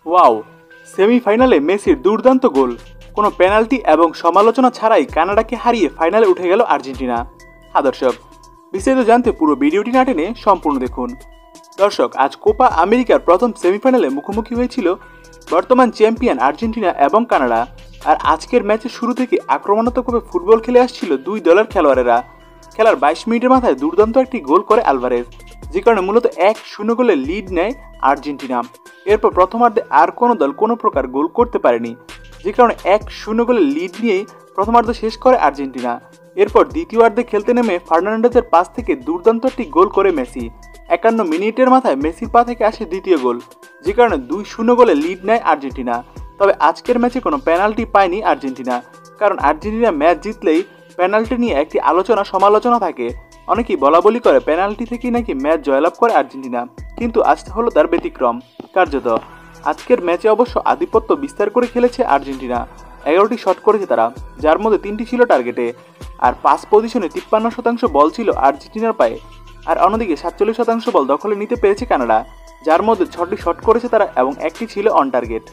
Wow, সেমিফাইনালে মেসির দুর্দান্ত গোল, কোনো পেনাল্টি এবং সমালোচনা ছাড়াই কানাডাকে হারিয়ে ফাইনালে উঠে গেল আর্জেন্টিনা। দর্শক, বিস্তারিত জানতে পুরো ভিডিওটি না টেনে সম্পূর্ণ দেখুন। দর্শক, আজ কোপা আমেরিকার প্রথম সেমিফাইনালে মুখোমুখি হয়েছিল বর্তমান চ্যাম্পিয়ন আর্জেন্টিনা এবং কানাডা। আর আজকের ম্যাচের শুরু থেকে আক্রমণাত্মকভাবে ফুটবল খেলে আসছিল দুই দলের খেলোয়াড়েরা। খেলার 22 মিনিটের মাথায় দুর্দান্ত একটি গোল করে আলভারেজ, যে কারণে মূলত 1-0 গোলে লিড নেয় আর্জেন্টিনা। এরপর প্রথমার্ধে আর কোনো দল কোনো প্রকার গোল করতে পারেনি, যে কারণে 1-0 গোলে লিড নিয়েই প্রথমার্ধ শেষ করে আর্জেন্টিনা। এরপর দ্বিতীয়ার্ধে খেলতে নেমে ফার্নান্ডেজের পাস থেকে দুর্দান্ত একটি গোল করে মেসি। 51 মিনিটের মাথায় মেসির পা থেকে আসে দ্বিতীয় গোল, যে কারণে 2-0 গোলে লিড নেয় আর্জেন্টিনা। তবে আজকের ম্যাচে কোনো পেনাল্টি পায়নি আর্জেন্টিনা, কারণ আর্জেন্টিনা ম্যাচ জিতলেই পেনাল্টি নিয়ে একটি সমালোচনা থাকে। অনেকেই বলাবলি করে পেনাল্টি থেকেই নাকি ম্যাচ জয়লাভ করে আর্জেন্টিনা, কিন্তু আজ হলো তার ব্যতিক্রম। কার্যত আজকের ম্যাচে অবশ্য আধিপত্য বিস্তার করে খেলেছে আর্জেন্টিনা। 11টি শট করেছে তারা, যার মধ্যে 3টি ছিল টার্গেটে। আর 5 পজিশনে 53% বল ছিল আর্জেন্টিনার পায়ে। আর অন্যদিকে 47% বল দখলে নিতে পেরেছে কানাডা, যার মধ্যে 6টি শট করেছে তারা এবং 1টি ছিল অন টার্গেট।